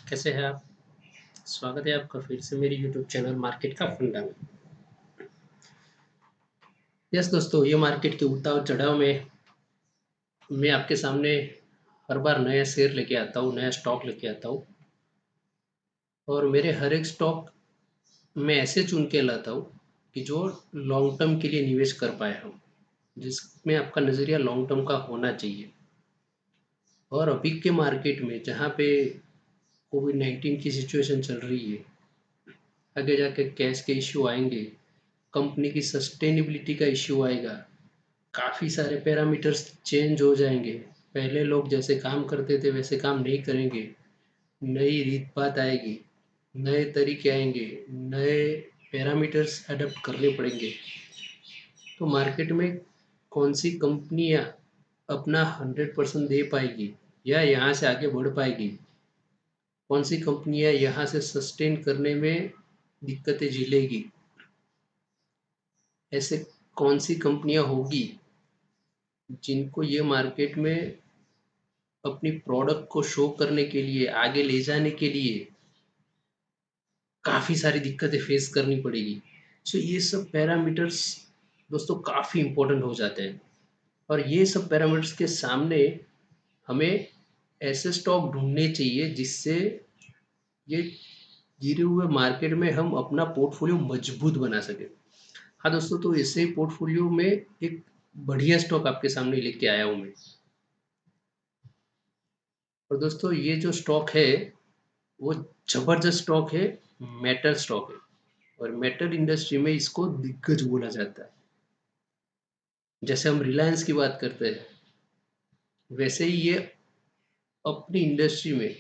कैसे हैं आप? स्वागत है आपका फिर से मेरी यूट्यूब चैनल मार्केट का फंडा में। यस दोस्तों, ये मार्केट के उतार चढ़ाव में मैं आपके सामने हर बार नया शेयर लेके आता हूँ, नया स्टॉक लेके आता हूँ। और मेरे हर एक स्टॉक मैं ऐसे चुन के लाता हूँ कि जो लॉन्ग टर्म के लिए निवेश कर पाए हम, जिसमें आपका नज़रिया लॉन्ग टर्म का होना चाहिए। और अभी के मार्केट में जहाँ पे कोविड-19 की सिचुएशन चल रही है, आगे जाके कैश के इश्यू आएंगे, कंपनी की सस्टेनेबिलिटी का इश्यू आएगा, काफ़ी सारे पैरामीटर्स चेंज हो जाएंगे। पहले लोग जैसे काम करते थे वैसे काम नहीं करेंगे, नई रीत बात आएगी, नए तरीके आएंगे, नए पैरामीटर्स अडॉप्ट करने पड़ेंगे। तो मार्केट में कौन सी कंपनियां अपना 100% दे पाएगी या यहाँ से आगे बढ़ पाएगी, कौन सी कंपनियां यहाँ से सस्टेन करने में दिक्कतें झेलेगी, ऐसे कौन सी कंपनियां होगी जिनको ये मार्केट में अपनी प्रोडक्ट को शो करने के लिए, आगे ले जाने के लिए काफ़ी सारी दिक्कतें फेस करनी पड़ेगी। सो ये सब पैरामीटर्स दोस्तों काफ़ी इम्पोर्टेंट हो जाते हैं। और ये सब पैरामीटर्स के सामने हमें ऐसे स्टॉक ढूंढने चाहिए जिससे ये गिरे हुए मार्केट में हम अपना पोर्टफोलियो मजबूत बना सके। हाँ दोस्तों, तो ऐसे ही पोर्टफोलियो में एक बढ़िया स्टॉक आपके सामने लेके आया हूँ मैं। और दोस्तों ये जो स्टॉक है वो जबरदस्त स्टॉक है, मेटल स्टॉक है। और मेटल इंडस्ट्री में इसको दिग्गज बोला जाता है। जैसे हम रिलायंस की बात करते हैं, वैसे ही ये अपनी इंडस्ट्री में,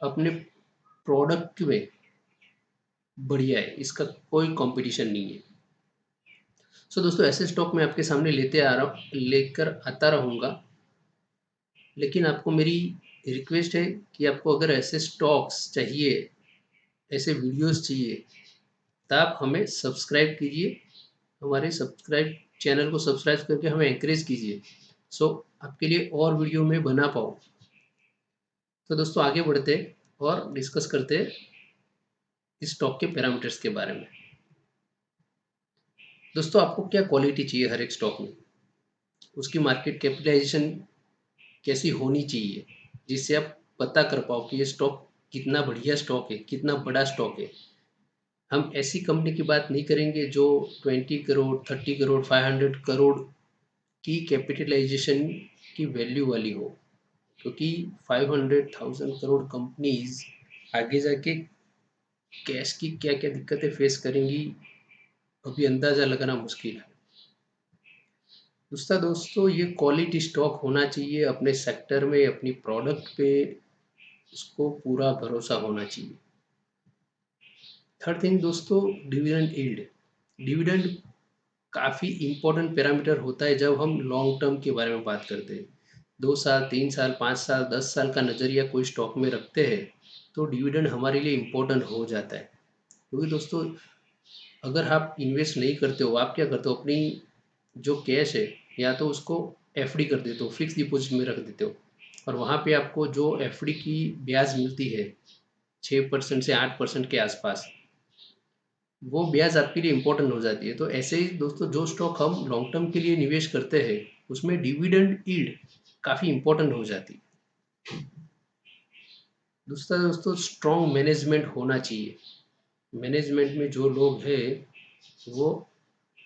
अपने प्रोडक्ट में बढ़िया है, इसका कोई कंपटीशन नहीं है। सो दोस्तों ऐसे स्टॉक मैं आपके सामने लेकर आता रहूँगा। लेकिन आपको मेरी रिक्वेस्ट है कि आपको अगर ऐसे स्टॉक्स चाहिए, ऐसे वीडियोस चाहिए, तो आप हमें सब्सक्राइब कीजिए। हमारे सब्सक्राइब चैनल को सब्सक्राइब करके हमें एंकरेज कीजिए, सो आपके लिए और वीडियो में बना पाऊँ। तो दोस्तों आगे बढ़ते और डिस्कस करते इस स्टॉक के पैरामीटर्स के बारे में। दोस्तों आपको क्या क्वालिटी चाहिए हर एक स्टॉक में, उसकी मार्केट कैपिटलाइजेशन कैसी होनी चाहिए, जिससे आप पता कर पाओ कि ये स्टॉक कितना बढ़िया स्टॉक है, कितना बड़ा स्टॉक है। हम ऐसी कंपनी की बात नहीं करेंगे जो 20 करोड़, 30 करोड़, 500 करोड़ की कैपिटलाइजेशन की वैल्यू वाली हो, क्योंकि 500,000 करोड़ कंपनीज आगे जाके कैश की क्या क्या दिक्कतें फेस करेंगी, अभी अंदाज़ा लगाना मुश्किल है। दूसरा दोस्तों, ये क्वालिटी स्टॉक होना चाहिए अपने सेक्टर में, अपनी प्रोडक्ट पे उसको पूरा भरोसा होना चाहिए। थर्ड थिंग दोस्तों, डिविडेंड यील्ड। डिविडेंड काफ़ी इम्पोर्टेंट पैरामीटर होता है जब हम लॉन्ग टर्म के बारे में बात करते हैं। 2 साल, 3 साल, 5 साल, 10 साल का नज़रिया कोई स्टॉक में रखते हैं तो डिविडेंड हमारे लिए इम्पोर्टेंट हो जाता है। क्योंकि दोस्तों अगर आप इन्वेस्ट नहीं करते हो, आप क्या करते हो, अपनी जो कैश है या तो उसको एफडी कर देते हो, फिक्स डिपॉजिट में रख देते हो। और वहाँ पे आपको जो एफडी की ब्याज मिलती है 6% से 8% के आसपास, वो ब्याज आपके लिए इम्पोर्टेंट हो जाती है। तो ऐसे ही दोस्तों जो स्टॉक हम लॉन्ग टर्म के लिए निवेश करते हैं उसमें डिविडेंड यील्ड काफ़ी इम्पोर्टेंट हो जाती है। दूसरा दोस्तों, स्ट्रॉन्ग मैनेजमेंट होना चाहिए। मैनेजमेंट में जो लोग हैं वो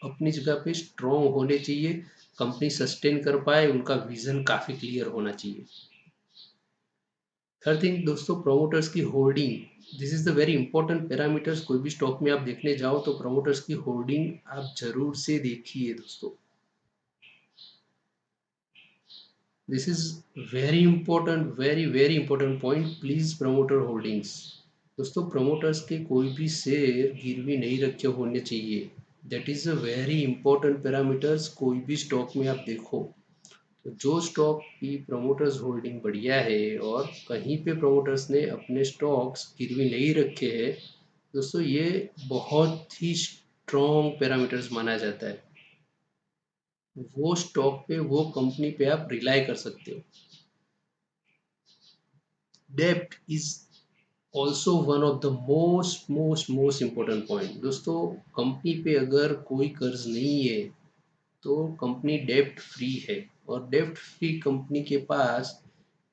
अपनी जगह पे स्ट्रॉन्ग होने चाहिए, कंपनी सस्टेन कर पाए, उनका विजन काफ़ी क्लियर होना चाहिए। थर्ड थिंग दोस्तों, प्रोमोटर्स की holding. This is the very important parameters. कोई भी स्टॉक में आप देखने जाओ तो प्रोमोटर्स की होल्डिंग आप जरूर से देखिए दोस्तों। This is very important, very very important point. Please promoter holdings. दोस्तों प्रमोटर्स के कोई भी शेयर गिरवी नहीं रखे होने चाहिए। That is a very important parameters. कोई भी स्टॉक में आप देखो तो जो स्टॉक की प्रमोटर्स होल्डिंग बढ़िया है और कहीं पे प्रमोटर्स ने अपने स्टॉक्स गिरवी नहीं रखे हैं, दोस्तों ये बहुत ही स्ट्रॉन्ग पैरामीटर्स माना जाता है। वो स्टॉक पे, वो कंपनी पे आप रिलाई कर सकते हो। डेब्ट is also one of the most important point दोस्तों, कंपनी पे अगर कोई कर्ज नहीं है तो कंपनी डेब्ट फ्री है, और डेब्ट फ्री कंपनी के पास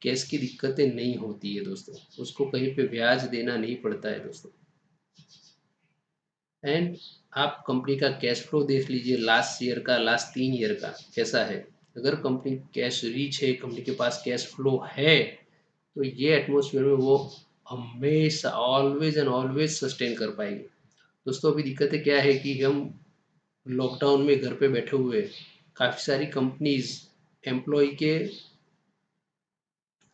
कैश की दिक्कतें नहीं होती है दोस्तों, उसको कहीं पे ब्याज देना नहीं पड़ता है दोस्तों। एंड आप कंपनी का कैश फ्लो देख लीजिए, लास्ट ईयर का, लास्ट 3 ईयर का कैसा है। अगर कंपनी कैश रिच है, कंपनी के पास कैश फ्लो है, तो ये एटमोसफियर में वो हमेशा ऑलवेज एंड ऑलवेज सस्टेन कर पाएगी। दोस्तों अभी दिक्कतें क्या है कि हम लॉकडाउन में घर पे बैठे हुए, काफ़ी सारी कंपनीज एम्प्लॉय के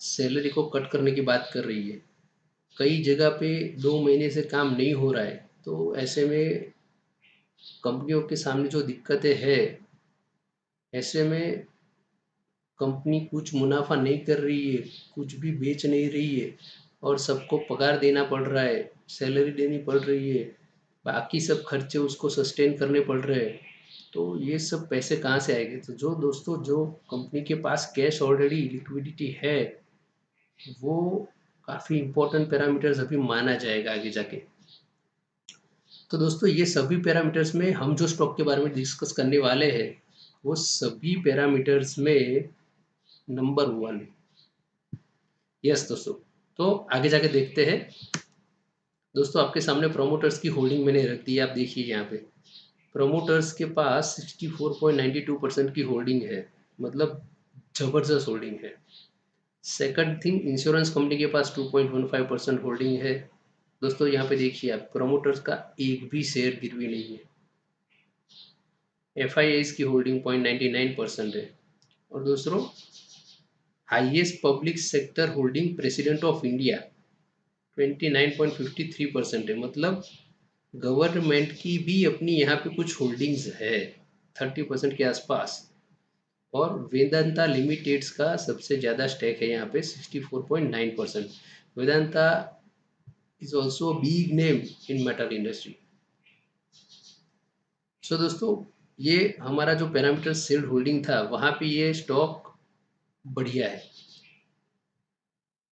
सैलरी को कट करने की बात कर रही है। कई जगह पे 2 महीने से काम नहीं हो रहा है, तो ऐसे में कंपनियों के सामने जो दिक्कतें हैं, ऐसे में कंपनी कुछ मुनाफा नहीं कर रही है, कुछ भी बेच नहीं रही है, और सबको पगार देना पड़ रहा है, सैलरी देनी पड़ रही है, बाकी सब खर्चे उसको सस्टेन करने पड़ रहे हैं। तो ये सब पैसे कहाँ से आएंगे? तो जो दोस्तों, जो कंपनी के पास कैश ऑलरेडी लिक्विडिटी है, वो काफ़ी इंपॉर्टेंट पैरामीटर्स अभी माना जाएगा आगे जाके। तो दोस्तों ये सभी पैरामीटर्स में हम जो स्टॉक के बारे में डिस्कस करने वाले हैं, वो सभी पैरामीटर्स में नंबर 1। यस दोस्तों, तो आगे जाके देखते हैं। दोस्तों आपके सामने प्रोमोटर्स की होल्डिंग मैंने रख दी है, आप देखिए यहाँ पे प्रोमोटर्स के पास 64.92% की होल्डिंग है, मतलब जबरदस्त होल्डिंग है। सेकंड थिंग, इंश्योरेंस कंपनी के पास 2.15% होल्डिंग है। दोस्तों यहाँ पे देखिए आप, प्रोमोटर्स का एक भी शेयर गिरवी नहीं है। एफ की होल्डिंग 0.99% है। और दूसरों, highest public sector holding president of India 29.53% है, मतलब गवर्नमेंट की भी अपनी यहाँ पे कुछ होल्डिंग्स है 30% के आसपास। और वेदांता लिमिटेड्स का सबसे ज़्यादा स्टेक है यहाँ पे 64.9%। Vedanta is also big name in metal industry. So दोस्तों, ये हमारा जो पैरामीटर शेयर होल्डिंग था, वहाँ पे ये स्टॉक बढ़िया है।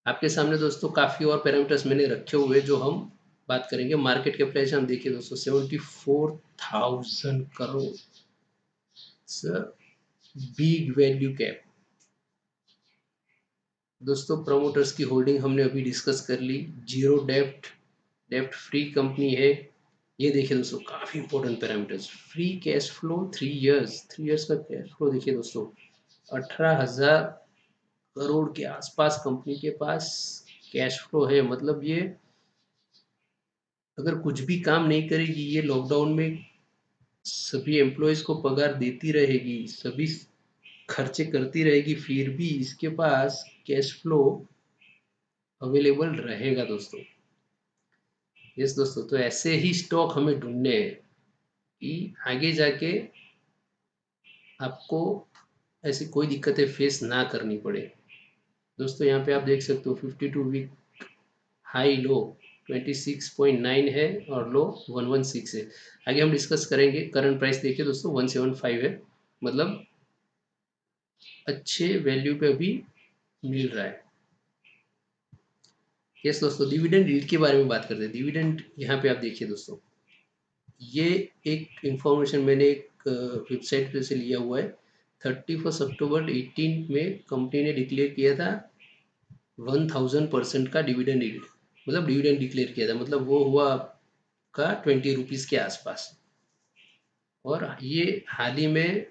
आपके सामने दोस्तों काफ़ी और पैरामीटर्स मैंने रखे हुए जो हम बात करेंगे। मार्केट कैपिटलाइजेशन हम देखिए दोस्तों, 74,000 crore, sir big value cap. दोस्तों प्रमोटर्स की होल्डिंग हमने अभी डिस्कस कर ली, जीरो डेप्ट, डेप्ट फ्री कंपनी है। ये देखिए दोस्तों, काफ़ी important parameters, free cash flow 3 years का कैश फ्लो देखिए दोस्तों, 18,000 करोड़ के आसपास कंपनी के पास कैश फ्लो है। मतलब ये अगर कुछ भी काम नहीं करेगी, ये लॉकडाउन में सभी एम्प्लॉयज़ को पगार देती रहेगी, सभी खर्चे करती रहेगी, फिर भी इसके पास कैश फ्लो अवेलेबल रहेगा दोस्तों। यस दोस्तों, तो ऐसे ही स्टॉक हमें ढूंढने हैं कि आगे जाके आपको ऐसी कोई दिक्कतें फेस ना करनी पड़े। दोस्तों यहाँ पे आप देख सकते हो 52 वीक हाई लो 26.9 है, और लो 116 है। आगे हम डिस्कस करेंगे। करंट प्राइस देखिए दोस्तों 175 है, मतलब अच्छे वैल्यू पे अभी मिल रहा है। यस दोस्तों, डिविडेंड यील्ड के बारे में बात करते हैं। डिविडेंड यहाँ पे आप देखिए दोस्तों, ये एक इंफॉर्मेशन मैंने एक वेबसाइट पे से लिया हुआ है। 31 अक्टूबर 18 में कंपनी ने डिक्लेयर किया था 1000% का डिविडेंड यील्ड, मतलब डिविडेंड डिक्लेयर किया था, मतलब वो हुआ आपका 20 रुपीज़ के आसपास। और ये हाल ही में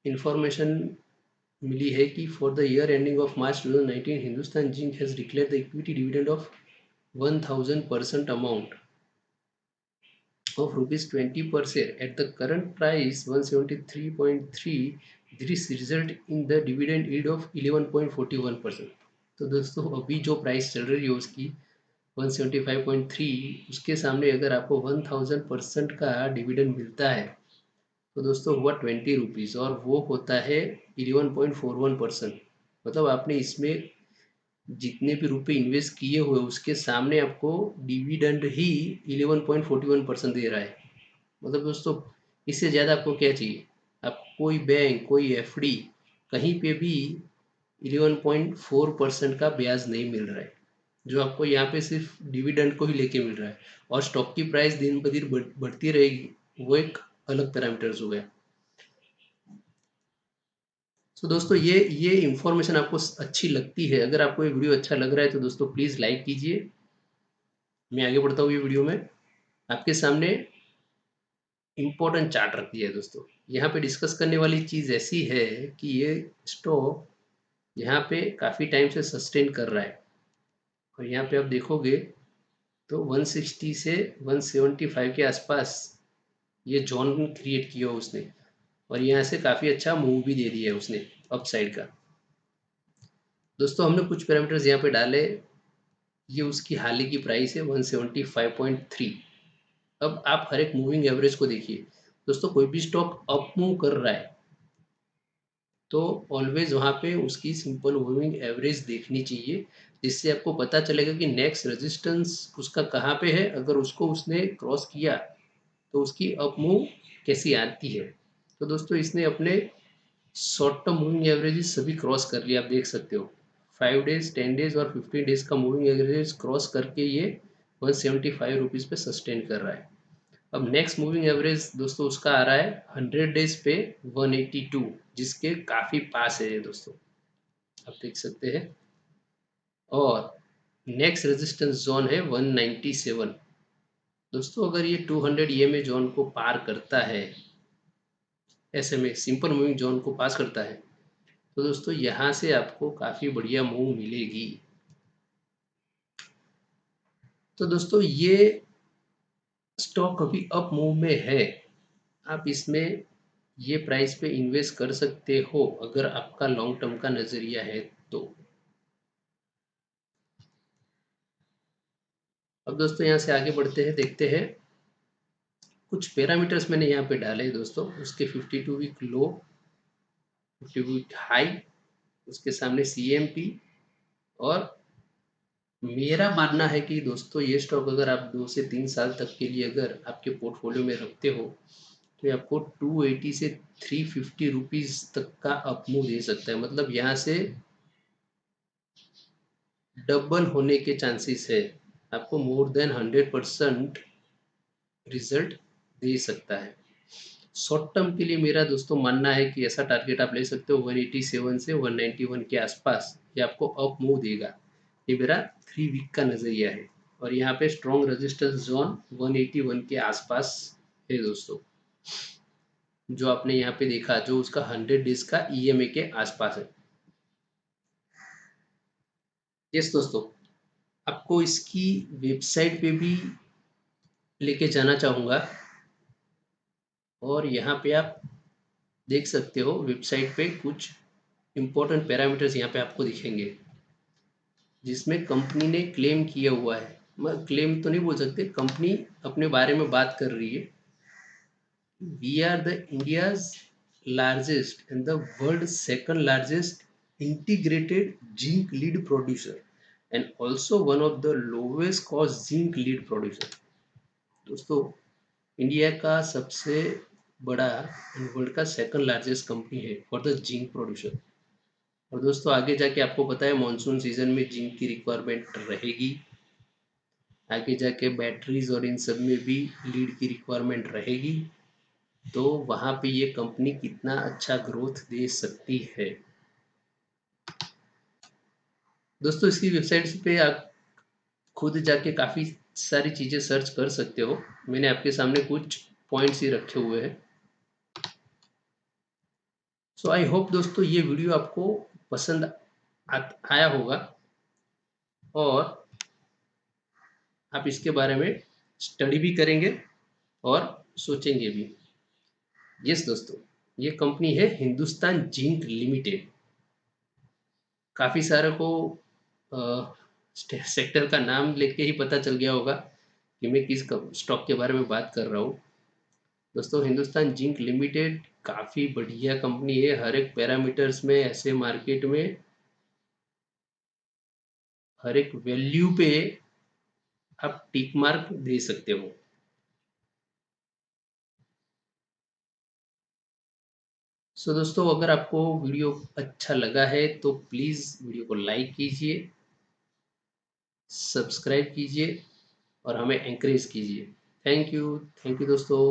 इंफॉर्मेशन मिली है कि for the year ending of March 2019 Hindustan zinc has declare the equity dividend of 1000% amount of rupees 20 per share at the current price 173.3. This result in the dividend yield of 11.41%। तो दोस्तों अभी जो प्राइस चल रही है उसकी 175.3, उसके सामने अगर आपको 1000% का डिविडेंड मिलता है, तो दोस्तों हुआ 20 रुपीज़, और वो होता है 11.41%। मतलब आपने इसमें जितने भी रुपए इन्वेस्ट किए हुए उसके सामने आपको डिविडेंड ही 11.41% दे रहा है। मतलब दोस्तों इससे ज़्यादा आपको क्या चाहिए? आपको कोई बैंक, कोई एफडी, कहीं पे भी 11.4% का ब्याज नहीं मिल रहा है। जो आपको यहाँ पे सिर्फ डिविडेंड को ही लेके मिल रहा है, और स्टॉक की प्राइस दिन ब दिन बढ़ती रहेगी, वो एक अलग पैरामीटर्स हो गया। तो दोस्तों ये इंफॉर्मेशन आपको अच्छी लगती है, अगर आपको ये वीडियो अच्छा लग रहा है तो दोस्तों प्लीज़ लाइक कीजिए। मैं आगे बढ़ता हूँ ये वीडियो में, आपके सामने इम्पोर्टेंट चार्ट रख दिया है दोस्तों। यहाँ पे डिस्कस करने वाली चीज़ ऐसी है कि ये स्टॉक यहाँ पे काफ़ी टाइम से सस्टेन कर रहा है, और यहाँ पे आप देखोगे तो 160 से 175 के आसपास ये जोन क्रिएट किया उसने, और यहाँ से काफ़ी अच्छा मूव भी दे दिया है उसने अप साइड का। दोस्तों हमने कुछ पैरामीटर्स यहाँ पे डाले, ये उसकी हाल ही की प्राइस है 175.3। अब आप हर एक मूविंग एवरेज को देखिए दोस्तों, कोई भी स्टॉक अप मूव कर रहा है तो ऑलवेज वहाँ पे उसकी सिंपल मूविंग एवरेज देखनी चाहिए, जिससे आपको पता चलेगा कि नेक्स्ट रेजिस्टेंस उसका कहाँ पे है। अगर उसको उसने क्रॉस किया तो उसकी अप मूव कैसी आती है। तो दोस्तों इसने अपने शॉर्ट टर्म मूविंग एवरेजेस सभी क्रॉस कर लिया, आप देख सकते हो 5 डेज 10 डेज और 15 डेज का मूविंग एवरेज क्रॉस करके ये 175 रुपीज़ पे सस्टेन कर रहा है। अब नेक्स्ट मूविंग एवरेज दोस्तों उसका आ रहा है 100 डेज पे 182, जिसके काफ़ी पास है ये दोस्तों, आप देख सकते हैं। और नेक्स्ट रेजिस्टेंस जोन है 197 दोस्तों। अगर ये 200 ईएमए जोन को पार करता है, ऐसे में सिंपल मूविंग जोन को पास करता है, तो दोस्तों यहाँ से आपको काफ़ी बढ़िया मूव मिलेगी। तो दोस्तों ये स्टॉक अभी अप मूव में है, आप इसमें ये प्राइस पे इन्वेस्ट कर सकते हो अगर आपका लॉन्ग टर्म का नज़रिया है तो। अब दोस्तों यहाँ से आगे बढ़ते हैं, देखते हैं कुछ पैरामीटर्स मैंने यहाँ पे डाले दोस्तों, उसके 52 वीक लो, 50 वीक हाई, उसके सामने CMP। और मेरा मानना है कि दोस्तों ये स्टॉक अगर आप 2 से 3 साल तक के लिए अगर आपके पोर्टफोलियो में रखते हो तो ये आपको 280 से 350 रुपीज़ तक का अपमूव दे सकता है। मतलब यहाँ से डबल होने के चांसेस है, आपको मोर देन 100% रिजल्ट दे सकता है। शॉर्ट टर्म के लिए मेरा दोस्तों मानना है कि ऐसा टारगेट आप ले सकते हो 187 से 191 के आसपास, ये आपको अप मूव देगा। ये मेरा 3 वीक का नज़रिया है, और यहाँ पे स्ट्रॉन्ग रेजिस्टेंस जोन 181 के आसपास है दोस्तों, जो आपने यहाँ पे देखा, जो उसका 100 डेज का EMA के आसपास है। यस दोस्तों, आपको इसकी वेबसाइट पे भी लेके जाना चाहूँगा, और यहाँ पे आप देख सकते हो वेबसाइट पे कुछ इम्पोर्टेंट पैरामीटर्स यहाँ पे आपको दिखेंगे, जिसमें कंपनी ने क्लेम किया हुआ है। मैं क्लेम तो नहीं बोल सकते, कंपनी अपने बारे में बात कर रही है। We are the India's largest and the world second largest integrated zinc lead producer and also one of the lowest cost zinc lead producer. दोस्तों इंडिया का सबसे बड़ा एंड वर्ल्ड का सेकंड लार्जेस्ट कंपनी है फॉर द जिंक प्रोड्यूसर। और दोस्तों आगे जाके आपको पता है मॉनसून सीजन में जिंक की रिक्वायरमेंट रहेगी, आगे जाके बैटरीज और इन सब में भी लीड की रिक्वायरमेंट रहेगी, तो वहाँ पे ये कंपनी कितना अच्छा ग्रोथ दे सकती है। दोस्तों इसकी वेबसाइट पे आप खुद जाके काफ़ी सारी चीज़ें सर्च कर सकते हो, मैंने आपके सामने कुछ पॉइंट्स ही रखे हुए हैं। सो आई होप दोस्तों ये वीडियो आपको पसंद आया होगा, और आप इसके बारे में स्टडी भी करेंगे और सोचेंगे भी। यस दोस्तों, ये कंपनी है हिंदुस्तान जिंक लिमिटेड। काफ़ी सारे को सेक्टर का नाम लेके ही पता चल गया होगा कि मैं किस स्टॉक के बारे में बात कर रहा हूँ। दोस्तों हिंदुस्तान जिंक लिमिटेड काफ़ी बढ़िया कंपनी है, हर एक पैरामीटर्स में ऐसे मार्केट में हर एक वैल्यू पे आप टिक मार्क दे सकते हो। सो दोस्तों अगर आपको वीडियो अच्छा लगा है तो प्लीज़ वीडियो को लाइक कीजिए, सब्सक्राइब कीजिए और हमें एंकरेज कीजिए। थैंक यू दोस्तों।